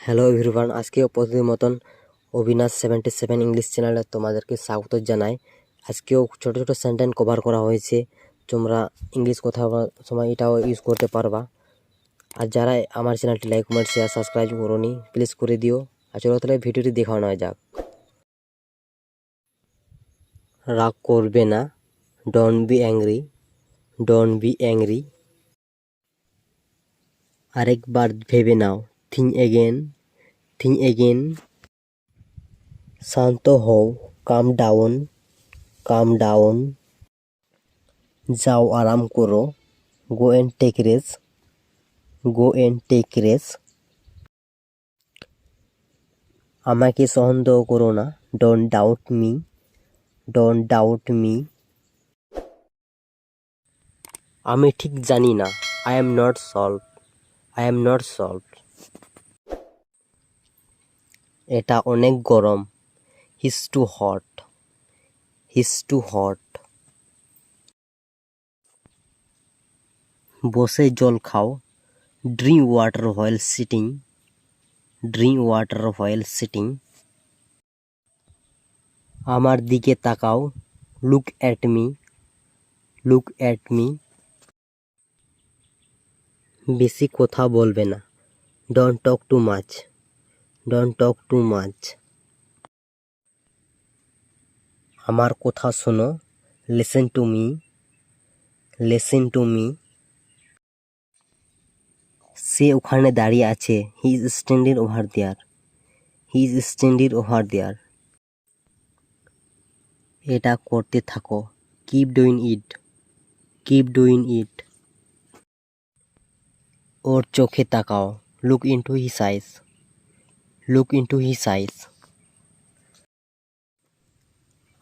Hello everyone, আজকেও প্রতিদিন মতন অবিনাশ77 ইংলিশ চ্যানেলে তোমাদেরকে স্বাগত জানাই। আজকেও ছোট ছোট সেন্টেন্স কভার করা হয়েছে, তোমরা ইংলিশ কথা বলার সময় এটাও ইউজ করতে পারবা। আর যারা আমার চ্যানেলটি লাইক কমেন্ট শেয়ার সাবস্ক্রাইব করোনি প্লিজ করে দিও। আর চলো তাহলে ভিডিওটি দেখানো নেওয়া যাক। রাগ করবে না, don't be angry, don't be angry. আরেকবার ভেবে নাও, থিঙ্ক এগেন, থিঙ্ক এগেন। শান্ত হও, কাম ডাউন, কাম ডাউন। যাও আরাম করো, go and take rest, go and take rest. আমাকে সন্দেহ করো না, don't doubt me, don't doubt me. আমি ঠিক জানি না, I am not solve, I am not solve. এটা অনেক গরম, his too hot, his too hot. বসে জল খাও, drink water while sitting, drink water while sitting. আমার দিকে তাকাও, look at me, look at me. বেশি কথা বলবে না, don't talk too much, don't talk too much. আমার কথা শোনো, listen to me, listen to me. সে ওখানে দাঁড়িয়ে আছে, he is standing over there, he is standing over there. এটা করতে থাকো, keep doing it, keep doing it. ওর চোখে তাকাও, look into his eyes, look into his আইস।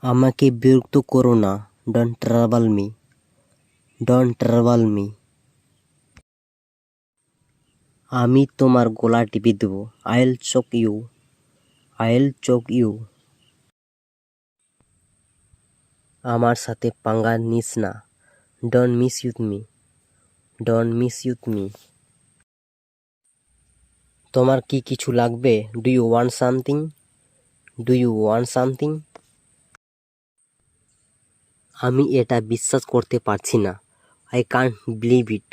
আমাকে বিরক্ত করো না, don't trouble me, don't trouble me. আমি তোমার গলা টিপে দেবো, I will choke you, I will choke you. আমার সাথে পাঙ্গা নিস না, don't mess with me, don't mess with me. তোমার কি কিছু লাগবে, do you want something, do you want something. আমি এটা বিশ্বাস করতে পারছি না, I can't believe it,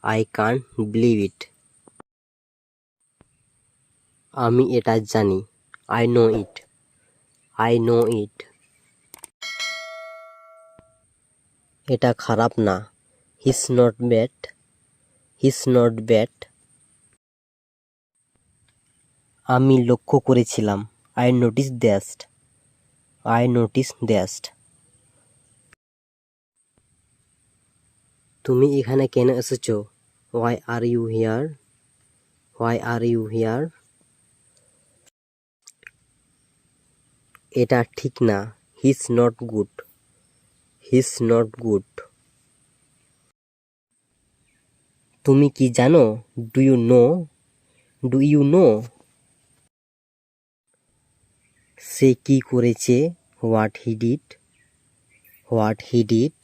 I can't believe it. আমি এটা জানি, I know it, I know ইট। এটা খারাপ না, he's not bad, he's not bad. আমি লক্ষ্য করেছিলাম, I notice that, I notice that. তুমি এখানে কেন এসেছো, why are you here, why are you here. এটা ঠিক না, he's not good, he's not good. তুমি কি জানো, do you know, do you know. সে কি করেছে, what he did, what he did.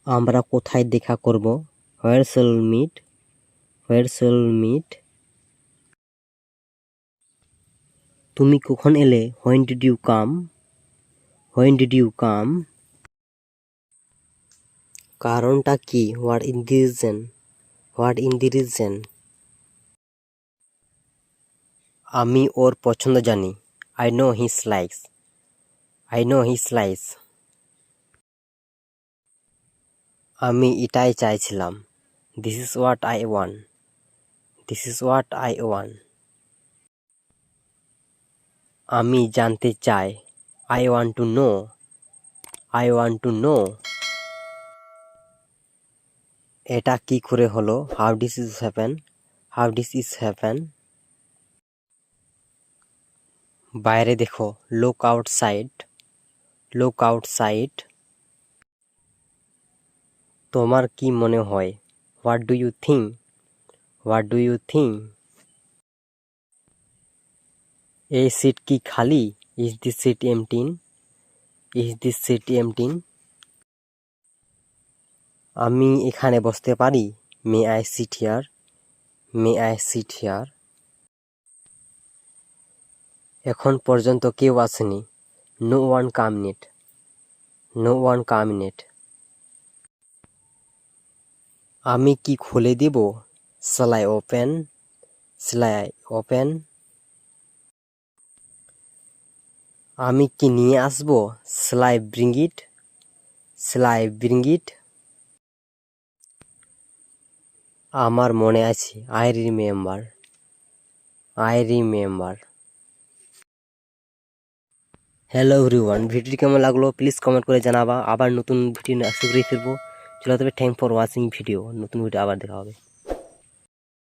আমরা কোথায় দেখা করব, where shall meet, where shall meet. তুমি কখন এলে, when did you come, when did you come. কারণটা কি, what is the reason, what is the reason. আমি ওর পছন্দ জানি, I know his likes, I know his likes. আমি এটাই চাইছিলাম, this is what I want, this is what I want. আমি জানতে চাই, I want to know, I want to know. এটা কি করে হলো, how this is happen, how this is happen. বাইরে দেখো, লুক আউটসাইড, লুক আউটসাইড। তোমার কি মনে হয়, what do you think, what do you think. এই সিট কি খালি, is this seat এমটিন, is this seat এমটিন। আমি এখানে বসতে পারি, may I sit here, may I sit here? এখন পর্যন্ত কেউ আসেনি। নো ওয়ান কাম ইট। নো ওয়ান কাম ইট। আমি কি খুলে দিব? Shall I open? Shall I open? আমি কি নিয়ে আসব? Shall I bring it? Shall I bring it? আমার মনে আছে। I remember. I remember. Hello everyone, ভিডিওটি কেমন লাগলো প্লিজ কমেন্ট করে জানাবা। আবার নতুন ভিডিও আশা করি ফিরবো। চলো তবে থ্যাংক ফর ওয়াচিং ভিডিও। নতুন ভিডিও আবার দেখা হবে।